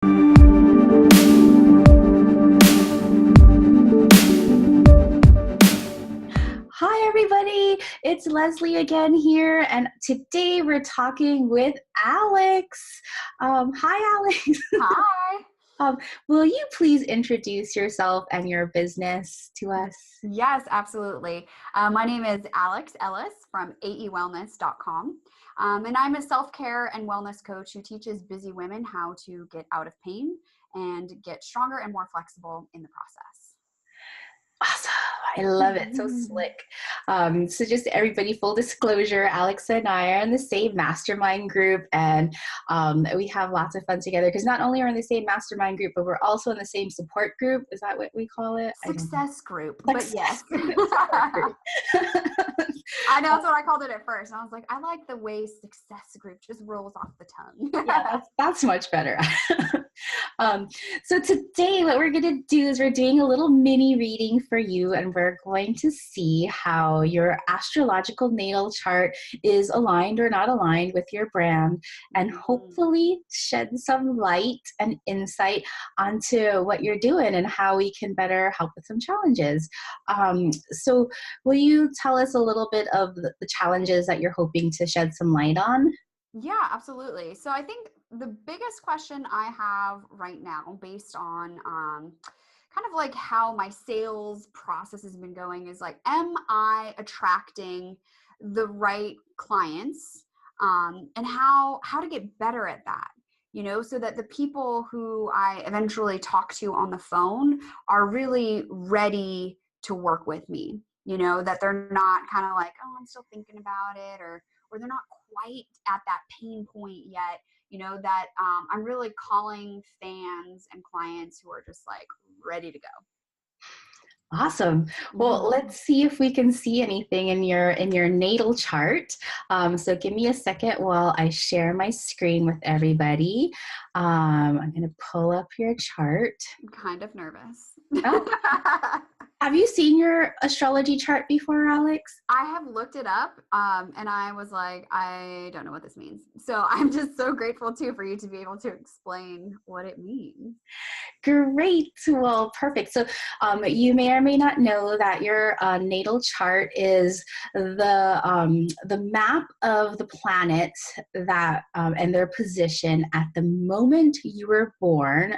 Hi, everybody. It's Leslie again here, and today we're talking with Alex. Hi, Alex. Hi. Will you please introduce yourself and your business to us? Yes, absolutely. My name is Alex Ellis from aewellness.com. And I'm a self-care and wellness coach who teaches busy women how to get out of pain and get stronger and more flexible in the process. Awesome. I love it. So slick. So just everybody, full disclosure, Alex and I are in the same mastermind group, and we have lots of fun together because not only are we in the same mastermind group, but we're also in the same support group. Is that what we call it? Success group, Success. but yes. I know that's what I called it at first. And I was like, I like the way success group just rolls off the tongue. Yeah, that's much better. So today what we're going to do is we're doing a little mini reading for you, and we're going to see how your astrological natal chart is aligned or not aligned with your brand, and hopefully shed some light and insight onto what you're doing and how we can better help with some challenges. So will you tell us a little bit of the challenges that you're hoping to shed some light on? Yeah, absolutely. So I think the biggest question I have right now, based on kind of like how my sales process has been going, is like, am I attracting the right clients, and how to get better at that? You know, so that the people who I eventually talk to on the phone are really ready to work with me. You know, that they're not kind of like, oh, I'm still thinking about it, or they're not quite at that pain point yet, you know, that I'm really calling fans and clients who are just like ready to go. Awesome. Well, let's see if we can see anything in your natal chart. So give me a second while I share my screen with everybody. I'm going to pull up your chart. I'm kind of nervous. Oh. Have you seen your astrology chart before, Alex? I have looked it up, and I was like, I don't know what this means. So I'm just so grateful too for you to be able to explain what it means. Great. Well, perfect. So you may or may not know that your natal chart is the map of the planets that and their position at the moment you were born,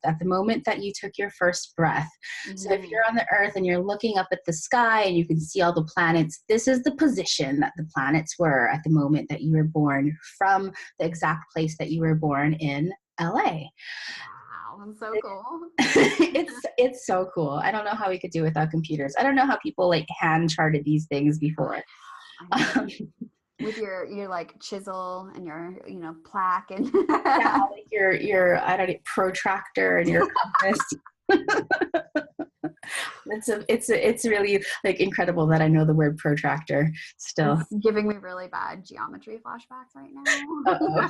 at the moment that you took your first breath. So if you're on the earth and you're looking up at the sky and you can see all the planets, this is the position that the planets were at the moment that you were born, from the exact place that you were born in LA. Wow, that's so cool. It's so cool. I don't know how we could do without computers. I don't know how people like hand charted these things before. With your like chisel and your plaque and yeah, like your I don't know, protractor and your compass. It's really like incredible that I know the word protractor still. It's giving me really bad geometry flashbacks right now.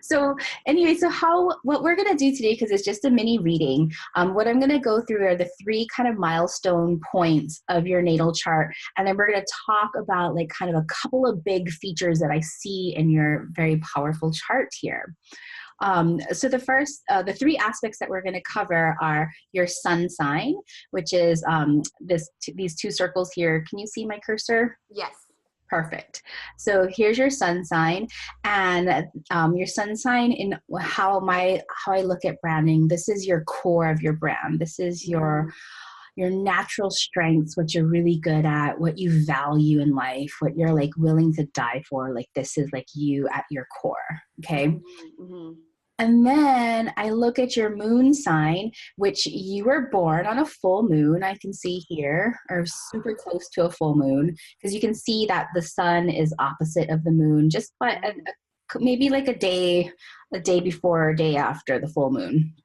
So anyway, what we're going to do today, because it's just a mini reading, what I'm going to go through are the 3 kind of milestone points of your natal chart. And then we're going to talk about like kind of a couple of big features that I see in your very powerful chart here. So the 3 aspects that we're going to cover are your sun sign, which is these 2 circles here. Can you see my cursor? Yes. Perfect. So here's your sun sign, and your sun sign, in how I look at branding, this is your core of your brand. This is your natural strengths, what you're really good at, what you value in life, what you're like willing to die for. Like this is like you at your core. Okay. And then I look at your moon sign, which you were born on a full moon. I can see here, or super close to a full moon, because you can see that the sun is opposite of the moon, just by maybe like a day before or day after the full moon.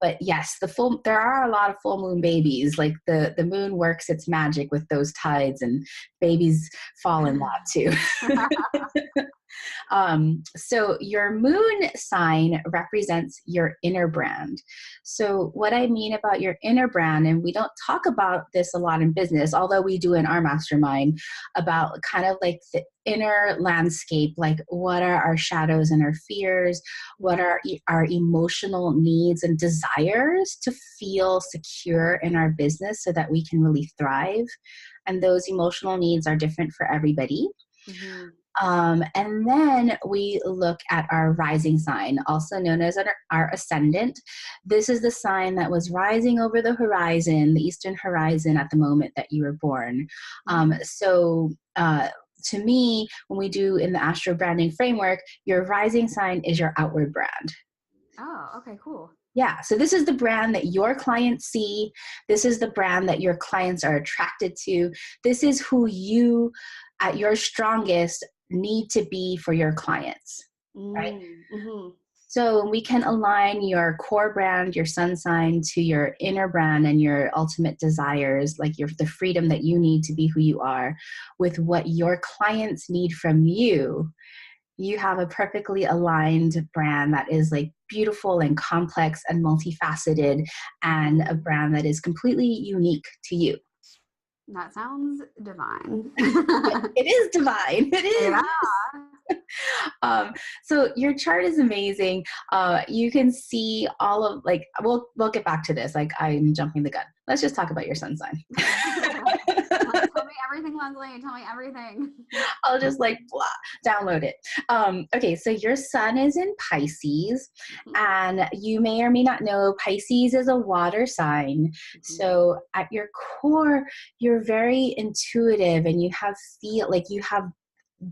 But yes, there are a lot of full moon babies. Like the moon works its magic with those tides, and babies fall in that too. So your moon sign represents your inner brand. So what I mean about your inner brand, and we don't talk about this a lot in business, although we do in our mastermind, about kind of like the inner landscape, like what are our shadows and our fears, what are our emotional needs and desires to feel secure in our business so that we can really thrive. And those emotional needs are different for everybody. Mm-hmm. And then we look at our rising sign, also known as our ascendant. This is the sign that was rising over the horizon, the eastern horizon at the moment that you were born. To me, when we do in the Astro Branding framework, your rising sign is your outward brand. Oh, okay, cool. Yeah. So this is the brand that your clients see. This is the brand that your clients are attracted to. This is who you, at your strongest, need to be for your clients, right? Mm-hmm. So we can align your core brand, your sun sign, to your inner brand and your ultimate desires, like the freedom that you need to be who you are, with what your clients need from you. You have a perfectly aligned brand that is like beautiful and complex and multifaceted, and a brand that is completely unique to you. That sounds divine. It is divine. It is. Yeah. So your chart is amazing. You can see all of we'll get back to this. Like I'm jumping the gun. Let's just talk about your sun sign. Tell me everything, Leslie. Tell me everything. I'll just download it. Okay, so your sun is in Pisces, and you may or may not know Pisces is a water sign. So at your core, you're very intuitive, and you have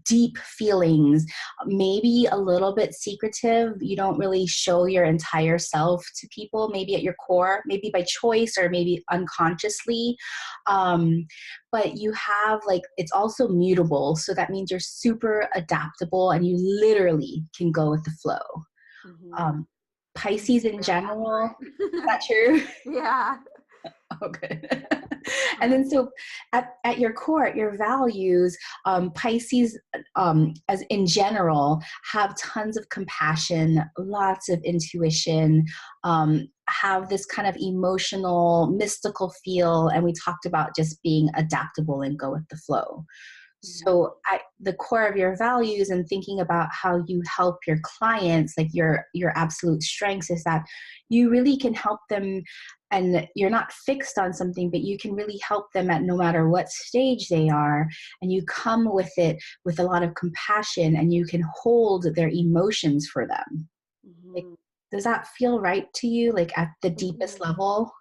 deep feelings, maybe a little bit secretive. You don't really show your entire self to people, maybe at your core, maybe by choice or maybe unconsciously. But you have it's also mutable. So that means you're super adaptable and you literally can go with the flow. Pisces in general, is that true? Yeah. Oh, good. And then so at your core, at your values, Pisces, as in general, have tons of compassion, lots of intuition, have this kind of emotional, mystical feel. And we talked about just being adaptable and go with the flow. So at the core of your values and thinking about how you help your clients, like your absolute strengths, is that you really can help them, and you're not fixed on something, but you can really help them at no matter what stage they are. And you come with it with a lot of compassion, and you can hold their emotions for them. Like, does that feel right to you, like at the deepest level?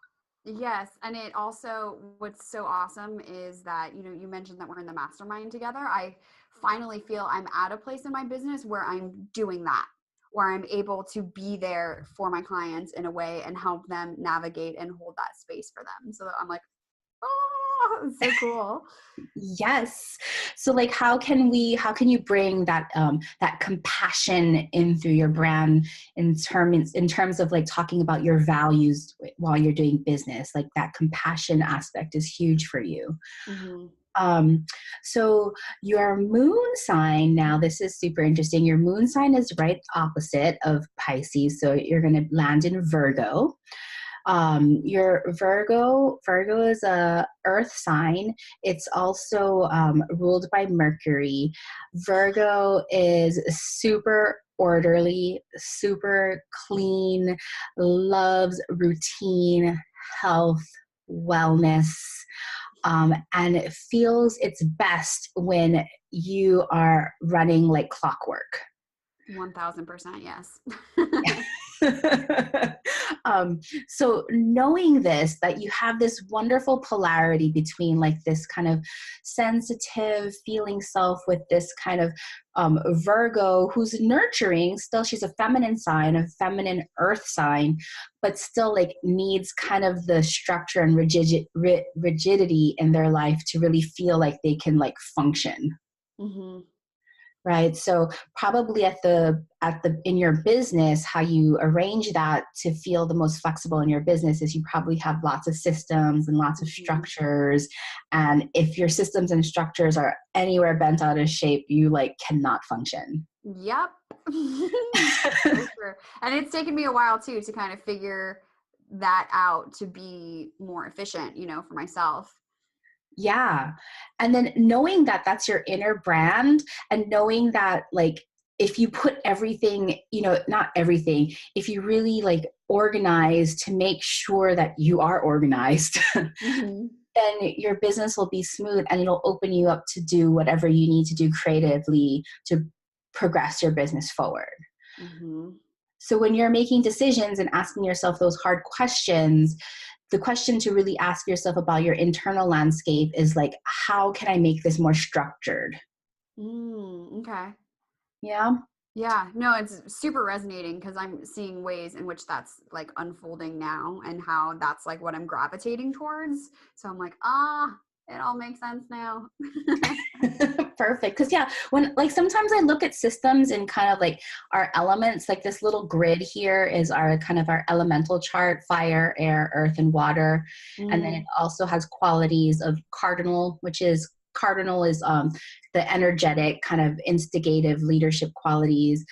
Yes. And it also, what's so awesome is that, you mentioned that we're in the mastermind together. I finally feel I'm at a place in my business where I'm doing that, where I'm able to be there for my clients in a way and help them navigate and hold that space for them. So I'm like, oh, it's so cool. Yes. So how can you bring that that compassion in through your brand in terms of talking about your values while you're doing business? Like that compassion aspect is huge for you. So your moon sign, now this is super interesting. Your moon sign is right opposite of Pisces. So you're going to land in Virgo. Your Virgo is a earth sign. It's also ruled by Mercury. Virgo is super orderly, super clean, loves routine, health, wellness, and it feels its best when you are running like clockwork. 1000%, yes. So knowing this, that you have this wonderful polarity between this kind of sensitive feeling self with this kind of Virgo who's nurturing still. She's a feminine sign, a feminine earth sign, but still needs kind of the structure and rigidity in their life to really feel like they can function. right? So probably in your business, how you arrange that to feel the most flexible in your business is you probably have lots of systems and lots of structures. And if your systems and structures are anywhere bent out of shape, you like cannot function. Yep. For sure. And it's taken me a while too to kind of figure that out to be more efficient, for myself. Yeah. And then knowing that that's your inner brand, and knowing that like if you put everything, not everything, if you really like organize to make sure that you are organized, Mm-hmm. then your business will be smooth and it'll open you up to do whatever you need to do creatively to progress your business forward. Mm-hmm. So when you're making decisions and asking yourself those hard questions, the question to really ask yourself about your internal landscape is like, how can I make this more structured? Okay. Yeah. Yeah, no, it's super resonating because I'm seeing ways in which that's like unfolding now and how that's like what I'm gravitating towards. So I'm like, it all makes sense now. Perfect. Because yeah, when like sometimes I look at systems and kind of like our elements, like this little grid here is our kind of our elemental chart: fire, air, earth, and water. And then it also has qualities of cardinal, which is the energetic kind of instigative leadership qualities.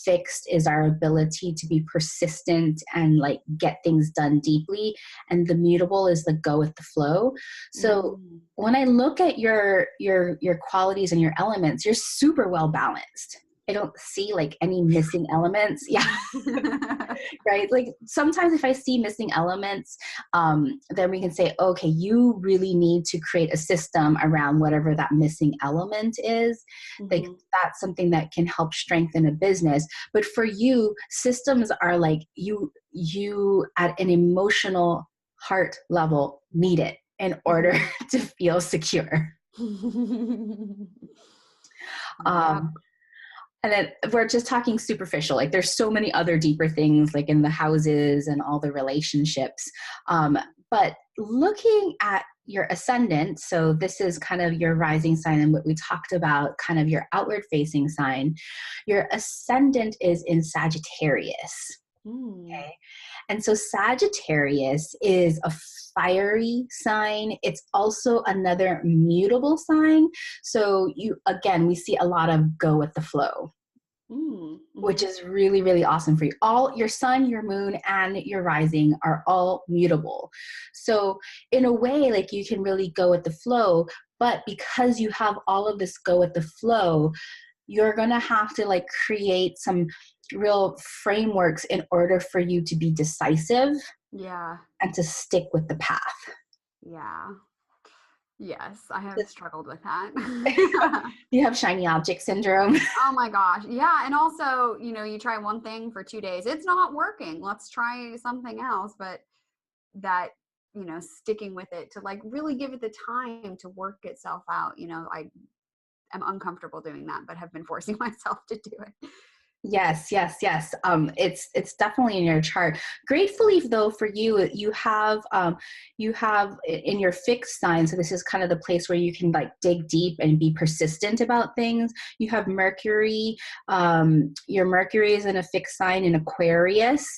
Fixed is our ability to be persistent and like get things done deeply. And the mutable is the go with the flow. So when I look at your qualities and your elements, you're super well balanced. I don't see like any missing elements. Yeah. Right. Like sometimes if I see missing elements, then we can say, okay, you really need to create a system around whatever that missing element is. Like that's something that can help strengthen a business. But for you, systems are like you at an emotional heart level need it in order to feel secure. Yeah. And then we're just talking superficial. Like there's so many other deeper things like in the houses and all the relationships. But looking at your ascendant, so this is kind of your rising sign and what we talked about, kind of your outward facing sign. Your ascendant is in Sagittarius. Okay. And so Sagittarius is a fiery sign. It's also another mutable sign. So we see a lot of go with the flow, which is really, really awesome for you. All your sun, your moon, and your rising are all mutable. So in a way, like you can really go with the flow, but because you have all of this go with the flow, you're going to have to like create some real frameworks in order for you to be decisive. Yeah. And to stick with the path. Yeah. Yes, I have struggled with that. You have shiny object syndrome. Oh my gosh. Yeah. And also, you try one thing for 2 days, it's not working. Let's try something else. But that, sticking with it to like really give it the time to work itself out. I am uncomfortable doing that, but have been forcing myself to do it. Yes. It's definitely in your chart. Gratefully though, for you, you have in your fixed sign. So this is kind of the place where you can like dig deep and be persistent about things. You have Mercury. Your Mercury is in a fixed sign in Aquarius,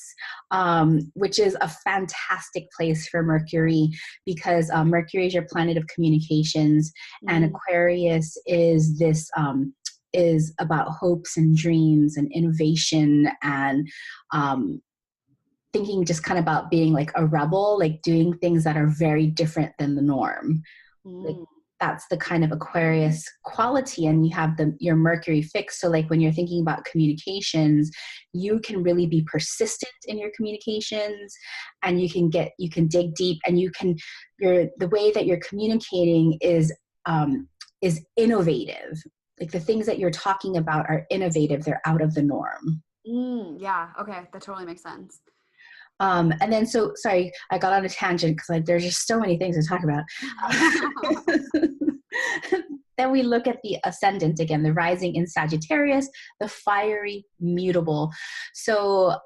which is a fantastic place for Mercury because Mercury is your planet of communications, and Aquarius is this. Is about hopes and dreams and innovation and thinking just kind of about being like a rebel, like doing things that are very different than the norm. Like that's the kind of Aquarius quality. And you have your Mercury fixed. So like when you're thinking about communications, you can really be persistent in your communications, and you can dig deep, and the way that you're communicating is innovative. Like the things that you're talking about are innovative. They're out of the norm. Yeah. Okay. That totally makes sense. And then, sorry, I got on a tangent because there's just so many things to talk about. Then we look at the ascendant again, the rising in Sagittarius, the fiery mutable. So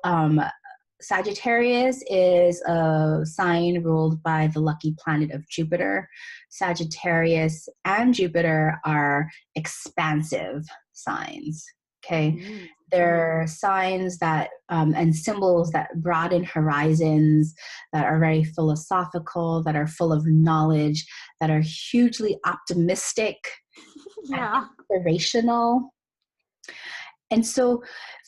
Sagittarius is a sign ruled by the lucky planet of Jupiter. Sagittarius and Jupiter are expansive signs. Okay. Mm-hmm. They're signs that, and symbols that broaden horizons, that are very philosophical, that are full of knowledge, that are hugely optimistic and Yeah. inspirational. And so,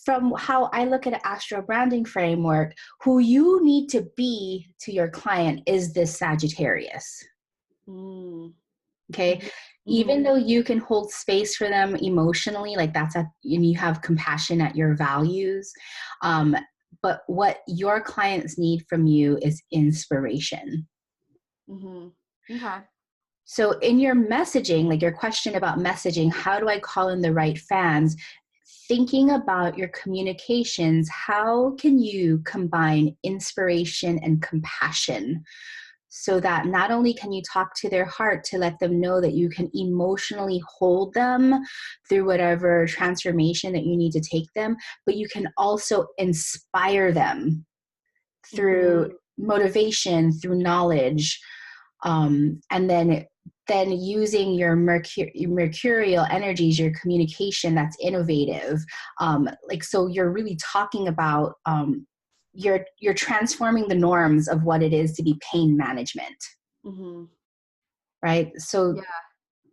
from how I look at an astro branding framework, who you need to be to your client is this Sagittarius. Mm. Okay. Mhm. Even Mhm. though you can hold space for them emotionally, like and you have compassion at your values. Um, but what your clients need from you is inspiration. Mhm. Okay. So in your messaging, like your question about messaging, how do I call in the right fans? Thinking about your communications, how can you combine inspiration and compassion so that not only can you talk to their heart to let them know that you can emotionally hold them through whatever transformation that you need to take them, but you can also inspire them through Mhm. motivation, through knowledge, and then using your mercurial energies, your communication that's innovative. Like, so you're really talking about, you're transforming the norms of what it is to be pain management, Mhm. right? So Yeah.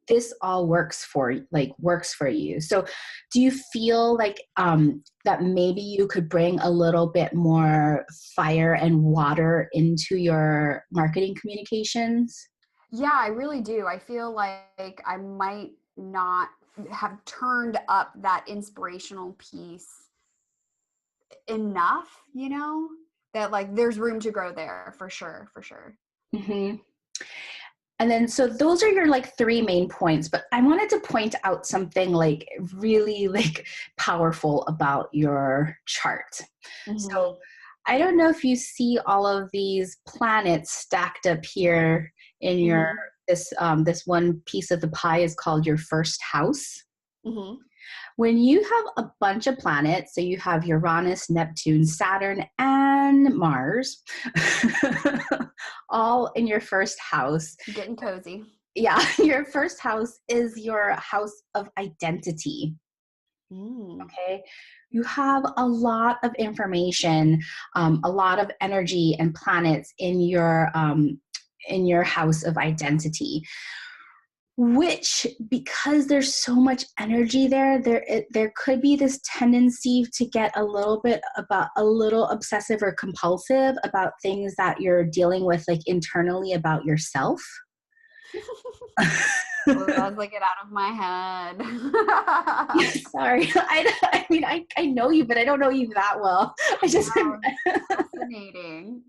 this all works for you. So do you feel like that maybe you could bring a little bit more fire and water into your marketing communications? Yeah, I really do. I feel like I might not have turned up that inspirational piece enough, that like there's room to grow there for sure, for sure. Hmm. And then, so those are your like three main points, but I wanted to point out something like really like powerful about your chart. So Mhm. I don't know if you see all of these planets stacked up here in your, Mhm. this one piece of the pie is called your first house. Mhm. When you have a bunch of planets, so you have Uranus, Neptune, Saturn, and Mars, all in your first house. Getting cozy. Yeah, your first house is your house of identity. Mm. Okay. You have a lot of information, a lot of energy and planets in your house of identity, which, because there's so much energy there could be this tendency to get a little obsessive or compulsive about things that you're dealing with, like internally about yourself. Leslie, get out of my head. Sorry. I mean, I know you, but I don't know you that well. I just, Wow, fascinating.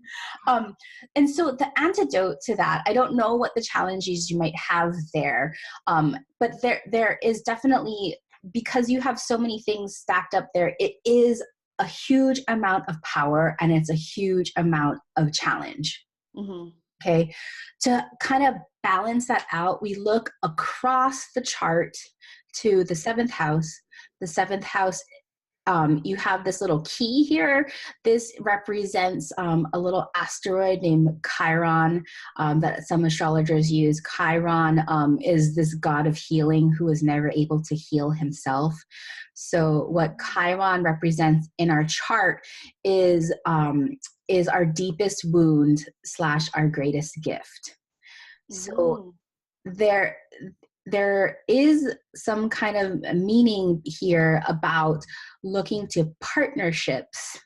um, and so the antidote to that, I don't know what the challenges you might have there, but there is definitely, because you have so many things stacked up there, it is a huge amount of power and it's a huge amount of challenge. Mhm. Okay. To kind of balance that out, we look across the chart to the seventh house. The seventh house, you have this little key here. This represents a little asteroid named Chiron that some astrologers use. Chiron is this god of healing who is never able to heal himself. So what Chiron represents in our chart is our deepest wound / our greatest gift. So Mhm. there there is some kind of meaning here about looking to partnerships,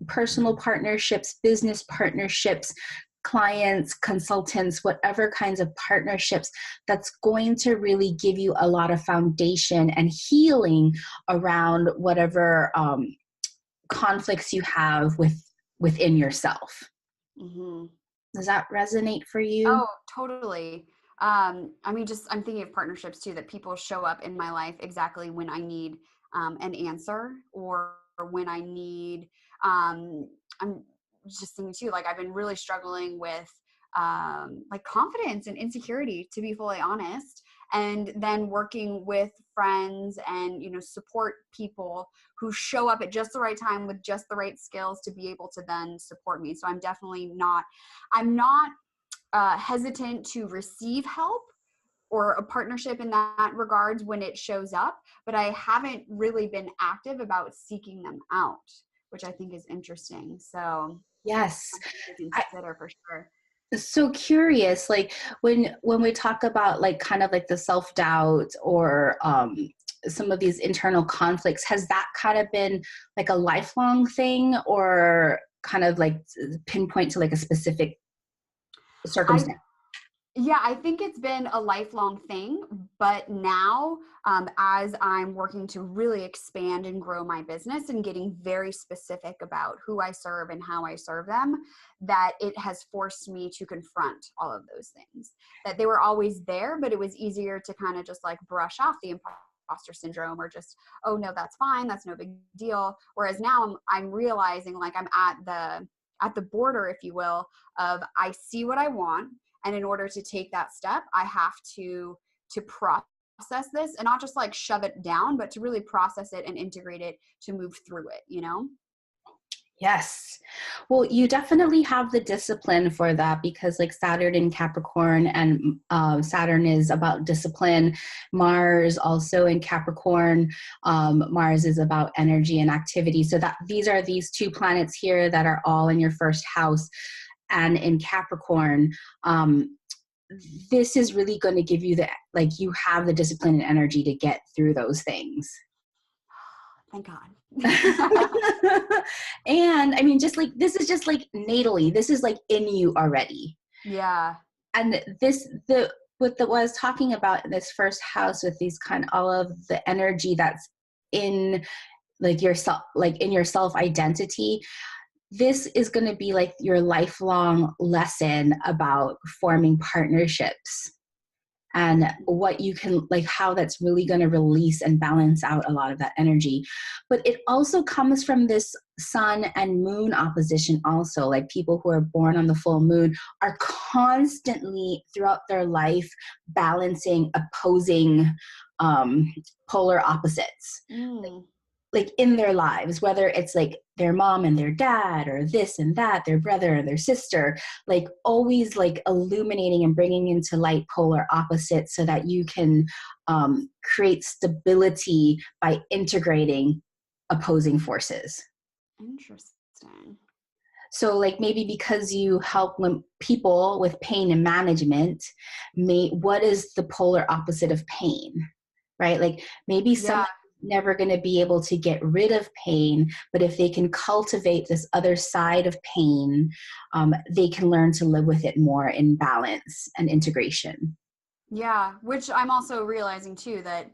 personal partnerships, business partnerships, clients, consultants, whatever kinds of partnerships, that's going to really give you a lot of foundation and healing around whatever conflicts you have within yourself. Mhm. Does that resonate for you? Oh, totally. I mean, just I'm thinking of partnerships too, that people show up in my life exactly when I need an answer, or when I need. I'm just thinking too, like I've been really struggling with like confidence and insecurity, to be fully honest, and then working with friends and support people who show up at just the right time with just the right skills to be able to then support me. So I'm not hesitant to receive help, or a partnership in that regards when it shows up, but I haven't really been active about seeking them out, which I think is interesting. So Yes. something to I, consider for sure. so curious, like when we talk about like kind of like the self-doubt or some of these internal conflicts, has that kind of been like a lifelong thing or kind of like pinpoint to like a specific I circumstance? Yeah, I think it's been a lifelong thing, but now as I'm working to really expand and grow my business and getting very specific about who I serve and how I serve them, that it has forced me to confront all of those things. That they were always there, but it was easier to kind of just like brush off the imposter syndrome or just, oh no, that's fine, that's no big deal. Whereas now I'm realizing like I'm at the border, if you will, of I see what I want. And in order to take that step, I have to process this and not just like shove it down, but to really process it and integrate it to move through it, you know? Yes. Well, you definitely have the discipline for that because like Saturn in Capricorn and Saturn is about discipline. Mars also in Capricorn. Mars is about energy and activity. So that these two planets here that are all in your first house and in Capricorn. This is really going to give you you have the discipline and energy to get through those things. Thank God. And I mean, just like, this is just like natally, this is like in you already. Yeah. And what I was talking about in this first house with these kind of all of the energy that's in like yourself, like in your self identity, this is going to be like your lifelong lesson about forming partnerships and what you can, like how that's really going to release and balance out a lot of that energy. But it also comes from this sun and moon opposition also. Like people who are born on the full moon are constantly throughout their life balancing opposing polar opposites. Like in their lives, whether it's like their mom and their dad or this and that, their brother and their sister, like always like illuminating and bringing into light polar opposites so that you can create stability by integrating opposing forces. Interesting. So like maybe because you help people with pain and management, what is the polar opposite of pain, right? Like maybe someone never going to be able to get rid of pain, but if they can cultivate this other side of pain, they can learn to live with it more in balance and integration. Yeah, which I'm also realizing too that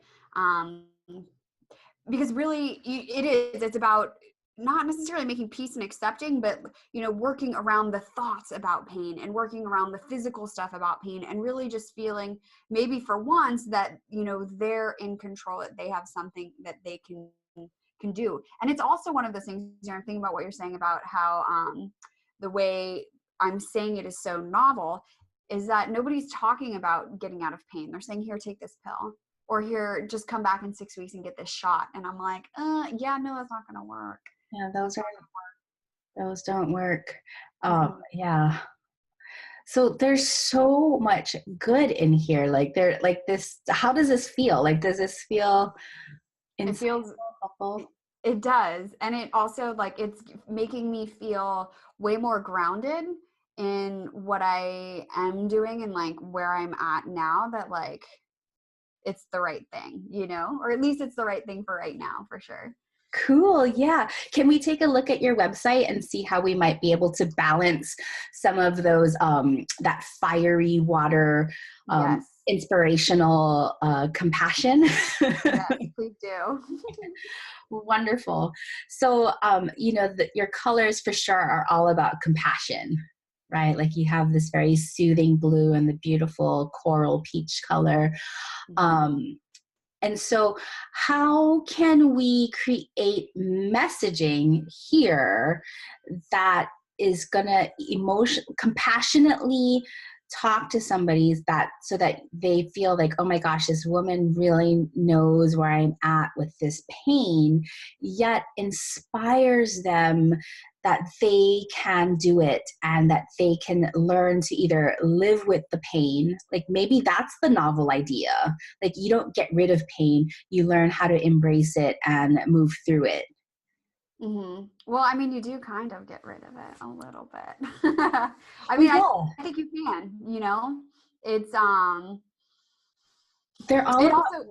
because really it's about not necessarily making peace and accepting, but working around the thoughts about pain and working around the physical stuff about pain and really just feeling maybe for once that they're in control, that they have something that they can do. And it's also one of those things, I'm thinking about what you're saying about how the way I'm saying it is so novel is that nobody's talking about getting out of pain. They're saying, here, take this pill, or here, just come back in 6 weeks and get this shot. And I'm like, yeah, no, that's not going to work. Yeah, those don't work. Yeah. So there's so much good in here. Like this, how does this feel? Like, does this feel insightful? It does. And it also it's making me feel way more grounded in what I am doing and where I'm at now, that it's the right thing, or at least it's the right thing for right now, for sure. Cool. Yeah. Can we take a look at your website and see how we might be able to balance some of those, that fiery water, yes. inspirational compassion? Yes, please do. Wonderful. So, your colors for sure are all about compassion, right? Like you have this very soothing blue and the beautiful coral peach color. And so how can we create messaging here that is going to compassionately talk to somebody so that they feel like, oh my gosh, this woman really knows where I'm at with this pain, yet inspires them that they can do it and that they can learn to either live with the pain. Like maybe that's the novel idea. Like you don't get rid of pain, you learn how to embrace it and move through it. Well, I mean, you do kind of get rid of it a little bit. I Well, mean, yeah. I think you can, it's, They're all it about, also,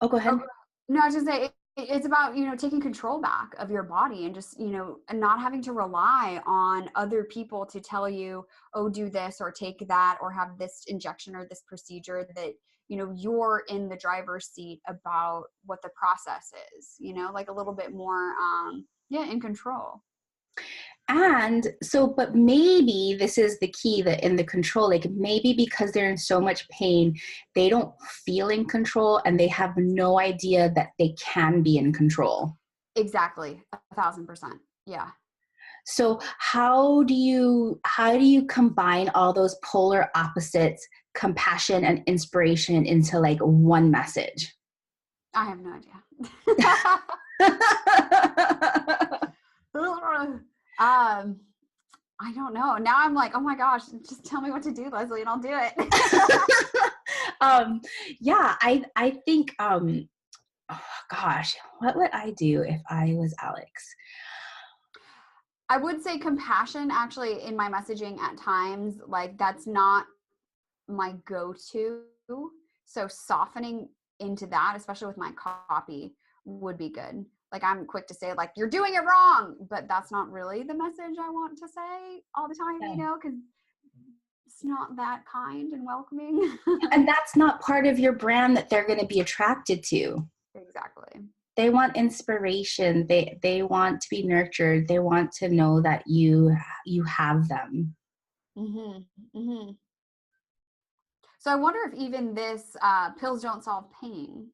oh, go ahead. oh, no, I was just say it's about, taking control back of your body and just, and not having to rely on other people to tell you, oh, do this or take that or have this injection or this procedure, that, you're in the driver's seat about what the process is, like a little bit more, in control. And so, but maybe this is the key, that in the control, like maybe because they're in so much pain, they don't feel in control and they have no idea that they can be in control. Exactly. 1,000%. Yeah. So how do you combine all those polar opposites, compassion and inspiration, into like one message? I have no idea. I don't know. Now I'm like, oh my gosh, just tell me what to do, Leslie, and I'll do it. Yeah, I think, oh gosh, what would I do if I was Alex? I would say compassion actually in my messaging at times, like that's not my go-to. So softening into that, especially with my copy, would be good. Like I'm quick to say like, you're doing it wrong, but that's not really the message I want to say all the time, because it's not that kind and welcoming. And that's not part of your brand that they're going to be attracted to. Exactly. They want inspiration. They want to be nurtured. They want to know that you have them. So I wonder if even this pills don't solve pain,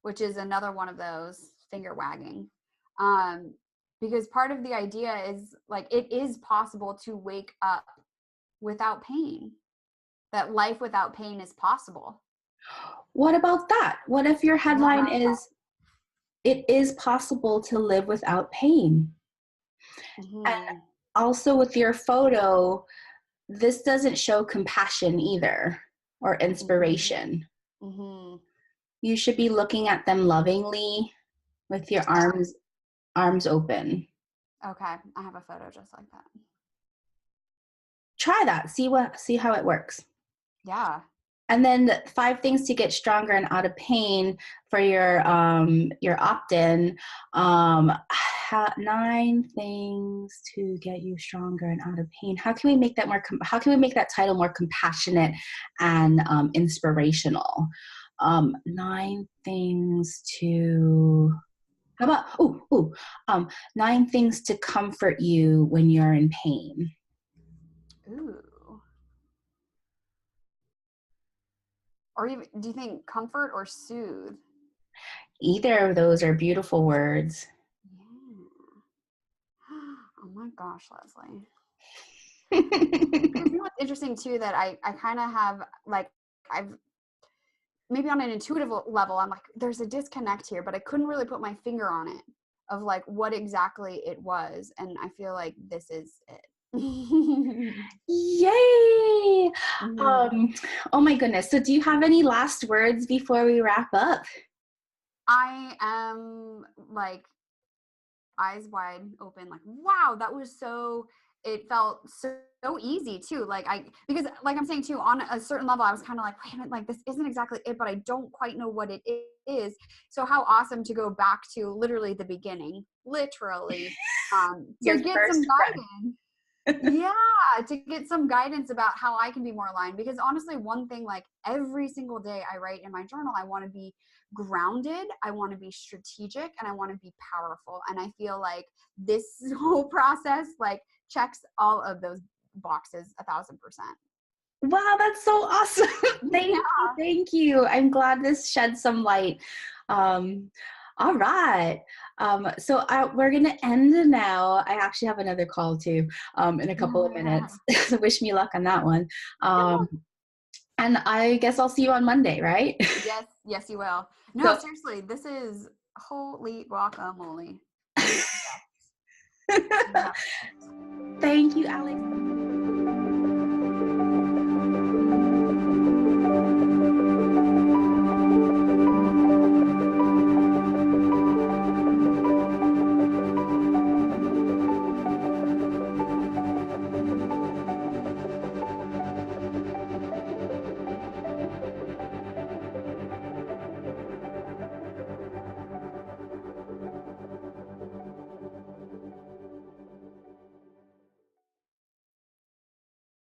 which is another one of those finger wagging. Because part of the idea is like, it is possible to wake up without pain, that life without pain is possible. What about that? What if your headline is, it is possible to live without pain? And also with your photo, this doesn't show compassion either, or inspiration. You should be looking at them lovingly with your arms open. Okay, I have a photo just like that. Try that. See how it works. Yeah. And then 5 things to get stronger and out of pain for your opt-in. 9 things to get you stronger and out of pain. How can we make that how can we make that title more compassionate and inspirational? 9 things to, how about 9 things to comfort you when you're in pain. Ooh. Or even, do you think comfort or soothe? Either of those are beautiful words. Yeah. Oh my gosh, Leslie. You know what's interesting too, that I kind of have, like, I've maybe on an intuitive level, I'm like, there's a disconnect here, but I couldn't really put my finger on it, of like what exactly it was. And I feel like this is it. Yay! Oh my goodness. So do you have any last words before we wrap up? I am like eyes wide open, like, wow, that was it felt so easy too. Because like I'm saying too, on a certain level, I was kind of like, wait a minute, like this isn't exactly it, but I don't quite know what it is. So how awesome to go back to literally the beginning, literally, to get some guidance. Yeah, to get some guidance about how I can be more aligned. Because honestly, one thing, like every single day I write in my journal, I want to be grounded, I want to be strategic, and I want to be powerful. And I feel like this whole process like checks all of those boxes 1,000%. Wow, that's so awesome. Thank you. I'm glad this shed some light. All right. We're going to end now. I actually have another call too in a couple of minutes. So wish me luck on that one. Um, and I guess I'll see you on Monday, right? Yes, yes, you will. No, So seriously, this is holy guacamole. You're the best. You have the best. thank you, Alex.